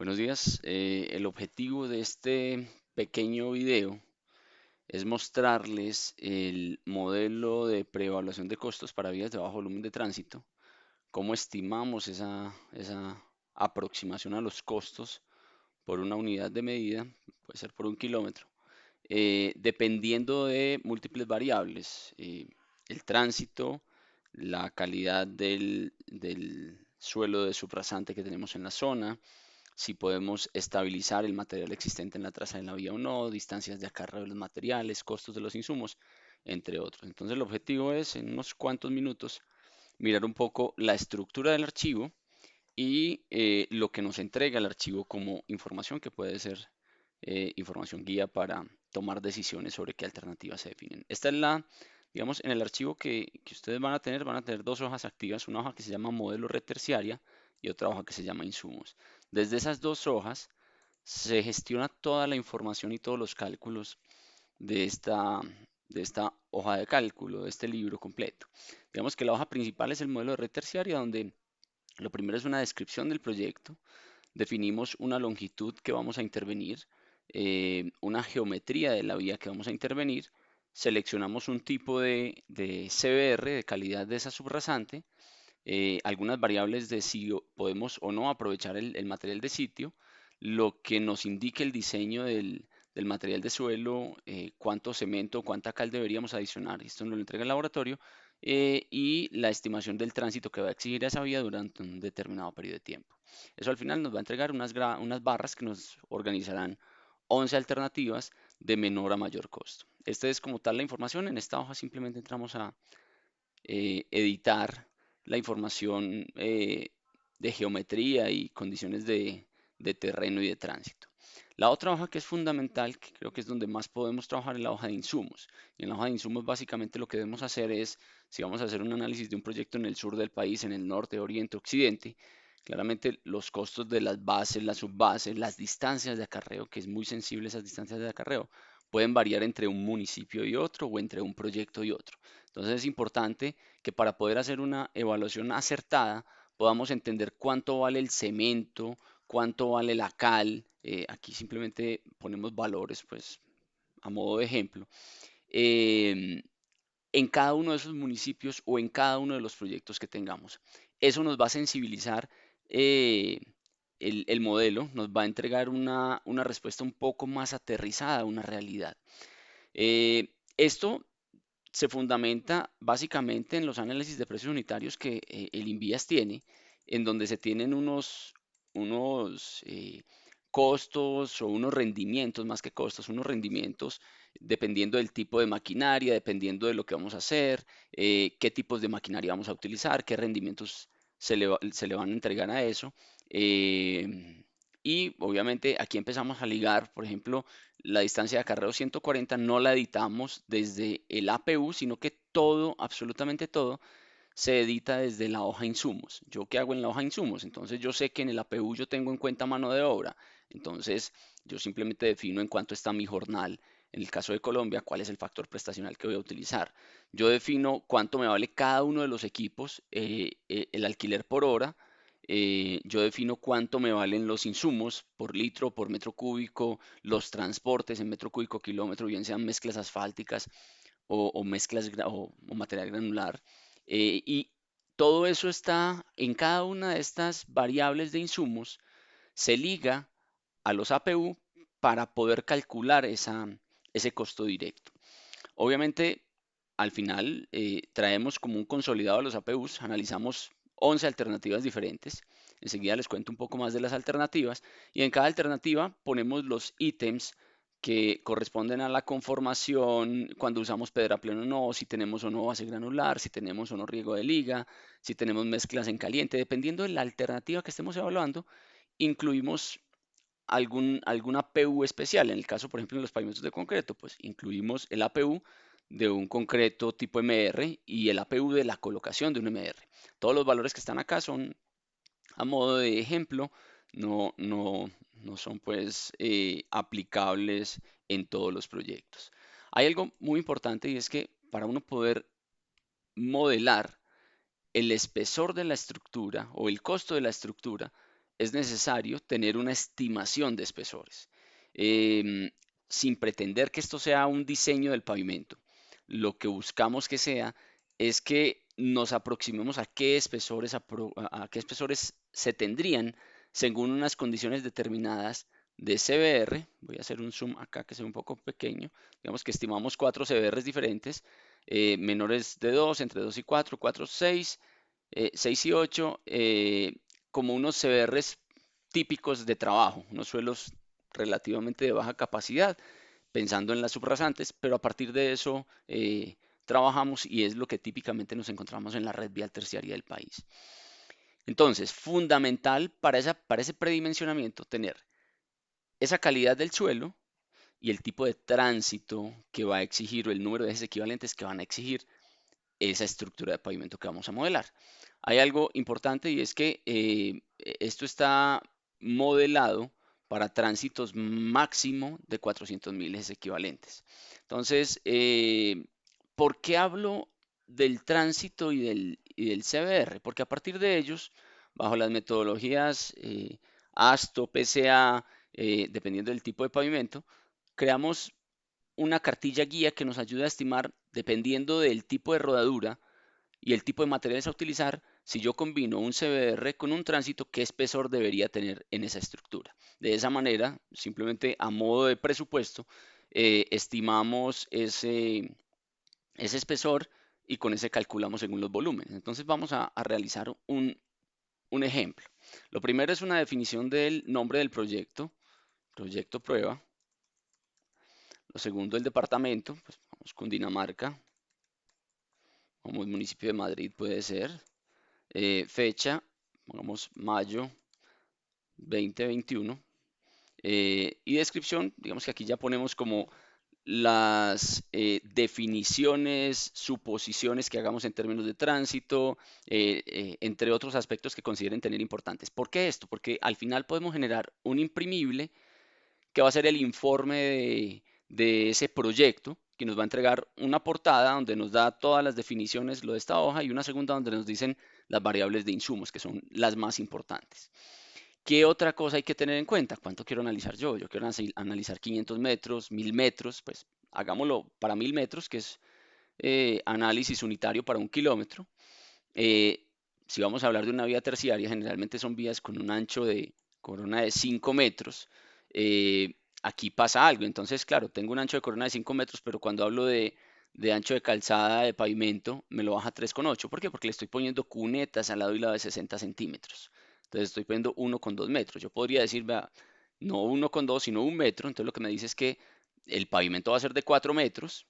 Buenos días. El objetivo de este pequeño video es mostrarles el modelo de preevaluación de costos para vías de bajo volumen de tránsito, cómo estimamos esa aproximación a los costos por una unidad de medida, puede ser por un kilómetro, dependiendo de múltiples variables, el tránsito, la calidad del suelo de subrasante que tenemos en la zona, si podemos estabilizar el material existente en la traza de la vía o no, distancias de acarreo de los materiales, costos de los insumos, entre otros. Entonces el objetivo es en unos cuantos minutos mirar un poco la estructura del archivo y lo que nos entrega el archivo como información que puede ser información guía para tomar decisiones sobre qué alternativas se definen. Esta es digamos, en el archivo que ustedes van a tener dos hojas activas, una hoja que se llama modelo red terciaria y otra hoja que se llama insumos. Desde esas dos hojas se gestiona toda la información y todos los cálculos de esta hoja de cálculo, de este libro completo. Digamos que la hoja principal es el modelo de red terciaria, donde lo primero es una descripción del proyecto, definimos una longitud que vamos a intervenir, una geometría de la vía que vamos a intervenir, seleccionamos un tipo de CBR, de calidad de esa subrasante, algunas variables de si podemos o no aprovechar el material de sitio, lo que nos indique el diseño del material de suelo, cuánto cemento, cuánta cal deberíamos adicionar, esto nos lo entrega el laboratorio, y la estimación del tránsito que va a exigir esa vía durante un determinado periodo de tiempo. Eso al final nos va a entregar unas barras que nos organizarán 11 alternativas de menor a mayor costo. Esta es como tal la información. En esta hoja simplemente entramos a editar la información de geometría y condiciones de terreno y de tránsito. La otra hoja que es fundamental, que creo que es donde más podemos trabajar, es la hoja de insumos. Y en la hoja de insumos básicamente lo que debemos hacer es, si vamos a hacer un análisis de un proyecto en el sur del país, en el norte, oriente, occidente, claramente los costos de las bases, las subbases, las distancias de acarreo, que es muy sensible esas distancias de acarreo, pueden variar entre un municipio y otro o entre un proyecto y otro. Entonces es importante que para poder hacer una evaluación acertada podamos entender cuánto vale el cemento, cuánto vale la cal. Aquí simplemente ponemos valores, pues, a modo de ejemplo. em, en cada uno de esos municipios o en cada uno de los proyectos que tengamos. Eso nos va a sensibilizar eh, el modelo, nos va a entregar una respuesta un poco más aterrizada a una realidad. Esto se fundamenta básicamente en los análisis de precios unitarios que el INVIAS tiene, en donde se tienen unos costos o unos rendimientos, más que costos, unos rendimientos dependiendo del tipo de maquinaria, dependiendo de lo que vamos a hacer, qué tipos de maquinaria vamos a utilizar, qué rendimientos se le van a entregar a eso. Y obviamente aquí empezamos a ligar, por ejemplo, la distancia de acarreo 140 no la editamos desde el APU, sino que todo, absolutamente todo, se edita desde la hoja insumos. ¿Yo qué hago en la hoja insumos? Entonces yo sé que en el APU yo tengo en cuenta mano de obra. Entonces yo simplemente defino en cuánto está mi jornal. En el caso de Colombia, cuál es el factor prestacional que voy a utilizar. Yo defino cuánto me vale cada uno de los equipos, el alquiler por hora. Yo defino cuánto me valen los insumos por litro, por metro cúbico, los transportes en metro cúbico kilómetro, bien sean mezclas asfálticas o mezclas o material granular. Y todo eso está en cada una de estas variables de insumos, se liga a los APU para poder calcular ese costo directo. Obviamente, al final traemos como un consolidado a los APUs, analizamos 11 alternativas diferentes. Enseguida les cuento un poco más de las alternativas y en cada alternativa ponemos los ítems que corresponden a la conformación, cuando usamos pedrapleno o no, si tenemos o no base granular, si tenemos o no riego de liga, si tenemos mezclas en caliente, dependiendo de la alternativa que estemos evaluando, incluimos algún APU especial. En el caso, por ejemplo, de los pavimentos de concreto, pues incluimos el APU de un concreto tipo MR y el APU de la colocación de un MR. Todos los valores que están acá son a modo de ejemplo, no son pues aplicables en todos los proyectos. Hay algo muy importante y es que para uno poder modelar el espesor de la estructura o el costo de la estructura, es necesario tener una estimación de espesores, em, sin pretender que esto sea un diseño del pavimento. Lo que buscamos que sea es que nos aproximemos a qué espesores, a qué espesores se tendrían según unas condiciones determinadas de CBR. Voy a hacer un zoom acá que sea un poco pequeño. Digamos que estimamos 4 CBRs diferentes, menores de 2, entre 2 y 4, 4, 6, 6 y 8, como unos CBRs típicos de trabajo, unos suelos relativamente de baja capacidad, pensando en las subrasantes, pero a partir de eso trabajamos y es lo que típicamente nos encontramos en la red vial terciaria del país. Entonces, fundamental para ese predimensionamiento tener esa calidad del suelo y el tipo de tránsito que va a exigir o el número de ejes equivalentes que van a exigir esa estructura de pavimento que vamos a modelar. Hay algo importante y es que esto está modelado para tránsitos máximo de 400.000 ejes equivalentes. Entonces, ¿por qué hablo del tránsito y del CBR? Porque a partir de ellos, bajo las metodologías ASTO, PCA, dependiendo del tipo de pavimento, creamos una cartilla guía que nos ayuda a estimar, dependiendo del tipo de rodadura y el tipo de materiales a utilizar, si yo combino un CBR con un tránsito, qué espesor debería tener en esa estructura. De esa manera, simplemente a modo de presupuesto, estimamos ese espesor y con ese calculamos según los volúmenes. Entonces vamos a realizar un ejemplo. Lo primero es una definición del nombre del proyecto, proyecto prueba. Lo segundo, el departamento, pues vamos Cundinamarca, vamos municipio de Madrid puede ser. Fecha, pongamos mayo 2021. Y descripción, digamos que aquí ya ponemos como las definiciones, suposiciones que hagamos en términos de tránsito, entre otros aspectos que consideren tener importantes. ¿Por qué esto? Porque al final podemos generar un imprimible que va a ser el informe de ese proyecto, que nos va a entregar una portada donde nos da todas las definiciones, lo de esta hoja, y una segunda donde nos dicen las variables de insumos, que son las más importantes. ¿Qué otra cosa hay que tener en cuenta? ¿Cuánto quiero analizar yo? Yo quiero analizar 500 metros, 1000 metros, pues hagámoslo para 1000 metros, que es análisis unitario para 1 kilómetro. Eh, si vamos a hablar de una vía terciaria, generalmente son vías con un ancho de corona de 5 metros. Eh, Aquí pasa algo. Entonces, claro, tengo un ancho de corona de 5 metros, pero cuando hablo de ancho de calzada de pavimento, me lo baja a 3,8. ¿Por qué? Porque le estoy poniendo cunetas al lado y lado de 60 centímetros. Entonces estoy poniendo 1,2 metros. Yo podría decir, vea, no 1,2, sino 1 metro. Entonces lo que me dice es que el pavimento va a ser de 4 metros,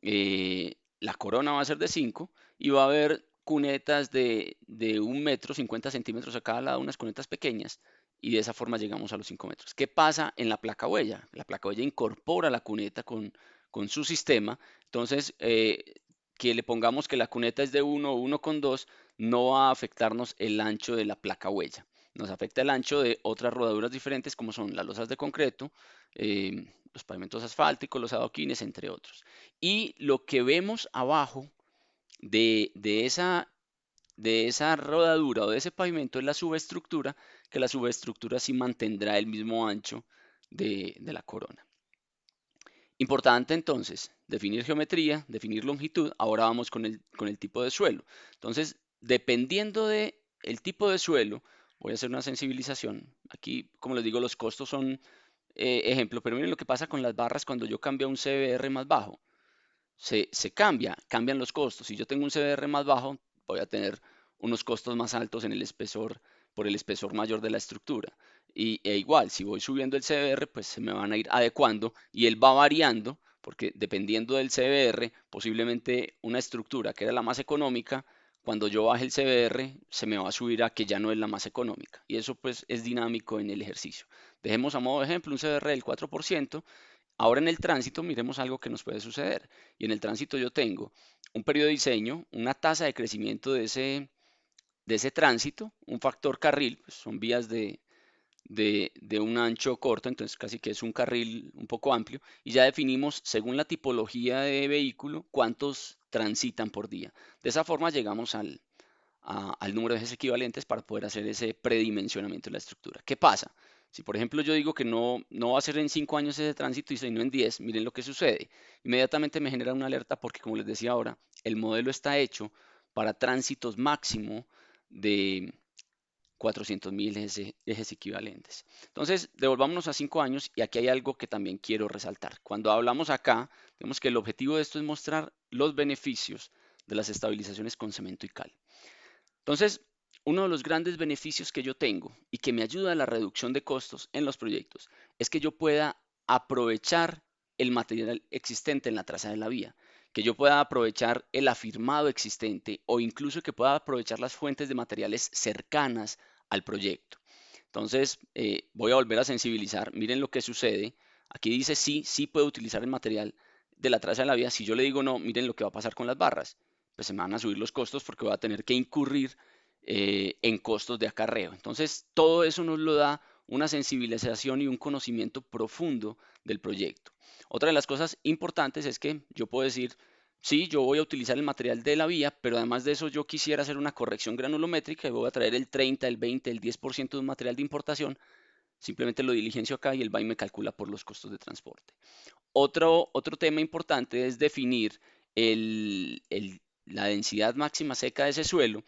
la corona va a ser de 5 y va a haber cunetas de 1 metro, 50 centímetros a cada lado, unas cunetas pequeñas, y de esa forma llegamos a los 5 metros. ¿Qué pasa en la placa huella? La placa huella incorpora la cuneta con su sistema, entonces que le pongamos que la cuneta es de 1 o 1,2 no va a afectarnos el ancho de la placa huella. Nos afecta el ancho de otras rodaduras diferentes como son las losas de concreto, los pavimentos asfálticos, los adoquines, entre otros. Y lo que vemos abajo de esa rodadura o de ese pavimento es la subestructura, que la subestructura sí mantendrá el mismo ancho de la corona. Importante entonces, definir geometría, definir longitud. Ahora vamos con el tipo de suelo. Entonces, dependiendo del tipo de suelo, voy a hacer una sensibilización. Aquí, como les digo, los costos son ejemplo, pero miren lo que pasa con las barras cuando yo cambio a un CBR más bajo. Se cambian los costos. Si yo tengo un CBR más bajo, voy a tener unos costos más altos en el espesor, por el espesor mayor de la estructura. E igual, si voy subiendo el CBR, pues se me van a ir adecuando y él va variando, porque dependiendo del CBR, posiblemente una estructura que era la más económica, cuando yo baje el CBR, se me va a subir a que ya no es la más económica. Y eso pues es dinámico en el ejercicio. Dejemos a modo de ejemplo un CBR del 4%. Ahora en el tránsito miremos algo que nos puede suceder. Y en el tránsito yo tengo un periodo de diseño, una tasa de crecimiento de ese tránsito, un factor carril, pues son vías de un ancho corto, entonces casi que es un carril un poco amplio, y ya definimos según la tipología de vehículo cuántos transitan por día. De esa forma llegamos al número de ejes equivalentes para poder hacer ese predimensionamiento de la estructura. ¿Qué pasa? Si por ejemplo yo digo que no va a ser en 5 años ese tránsito y no en 10, miren lo que sucede. Inmediatamente me genera una alerta porque, como les decía ahora, el modelo está hecho para tránsitos máximo de 400.000 ejes equivalentes. Entonces, devolvámonos a 5 años y aquí hay algo que también quiero resaltar. Cuando hablamos acá, vemos que el objetivo de esto es mostrar los beneficios de las estabilizaciones con cemento y cal. Entonces, uno de los grandes beneficios que yo tengo y que me ayuda a la reducción de costos en los proyectos es que yo pueda aprovechar el material existente en la traza de la vía, que yo pueda aprovechar el afirmado existente o incluso que pueda aprovechar las fuentes de materiales cercanas al proyecto. Entonces, voy a volver a sensibilizar. Miren lo que sucede. Aquí dice sí, sí puedo utilizar el material de la traza de la vía. Si yo le digo no, miren lo que va a pasar con las barras. Pues se me van a subir los costos porque voy a tener que incurrir en costos de acarreo. Entonces, todo eso nos lo da una sensibilización y un conocimiento profundo del proyecto. Otra de las cosas importantes es que yo puedo decir, sí, yo voy a utilizar el material de la vía, pero además de eso yo quisiera hacer una corrección granulométrica y voy a traer el 30, el 20, el 10% de un material de importación. Simplemente lo diligencio acá y el BAI me calcula por los costos de transporte. Otro tema importante es definir la densidad máxima seca de ese suelo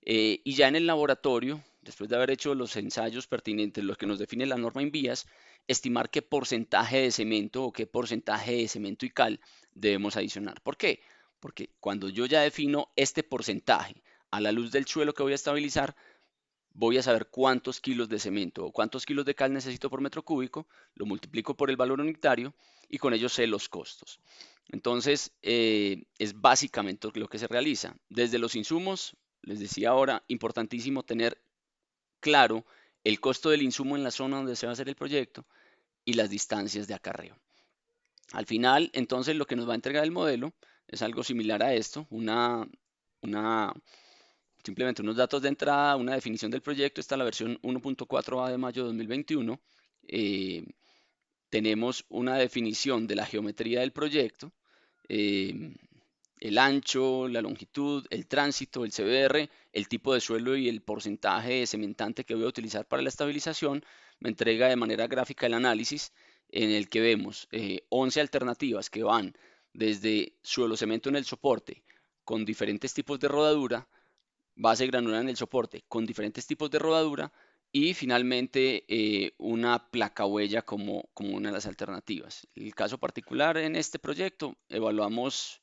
y ya en el laboratorio, después de haber hecho los ensayos pertinentes, los que nos define la norma en vías, estimar qué porcentaje de cemento o qué porcentaje de cemento y cal debemos adicionar. ¿Por qué? Porque cuando yo ya defino este porcentaje a la luz del suelo que voy a estabilizar, voy a saber cuántos kilos de cemento o cuántos kilos de cal necesito por metro cúbico, lo multiplico por el valor unitario y con ello sé los costos. Entonces, es básicamente lo que se realiza. Desde los insumos, les decía ahora, importantísimo tener claro el costo del insumo en la zona donde se va a hacer el proyecto y las distancias de acarreo. Al final, entonces, lo que nos va a entregar el modelo es algo similar a esto, simplemente unos datos de entrada, una definición del proyecto. Está la versión 1.4a de mayo de 2021. Eh, tenemos una definición de la geometría del proyecto, eh, el ancho, la longitud, el tránsito, el CBR, el tipo de suelo y el porcentaje de cementante que voy a utilizar para la estabilización. Me entrega de manera gráfica el análisis en el que vemos 11 alternativas que van desde suelo cemento en el soporte con diferentes tipos de rodadura, base granular en el soporte con diferentes tipos de rodadura y finalmente una placa huella como una de las alternativas. En el caso particular en este proyecto evaluamos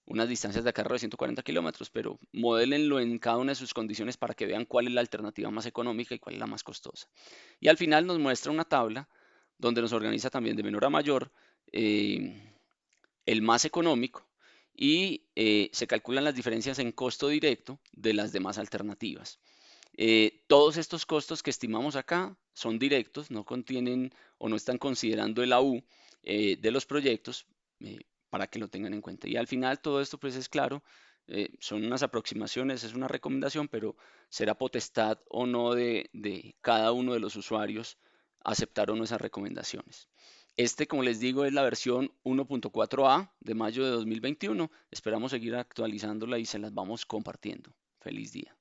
unas distancias de acarreo de 140 kilómetros, pero modélenlo en cada una de sus condiciones para que vean cuál es la alternativa más económica y cuál es la más costosa. Y al final nos muestra una tabla donde nos organiza también de menor a mayor el más económico y se calculan las diferencias en costo directo de las demás alternativas. Todos estos costos que estimamos acá son directos, no contienen o no están considerando el AU de los proyectos para que lo tengan en cuenta. Y al final todo esto pues es claro, son unas aproximaciones, es una recomendación, pero será potestad o no de cada uno de los usuarios aceptar o no esas recomendaciones. Este, como les digo, es la versión 1.4a de mayo de 2021. Esperamos seguir actualizándola y se las vamos compartiendo. Feliz día.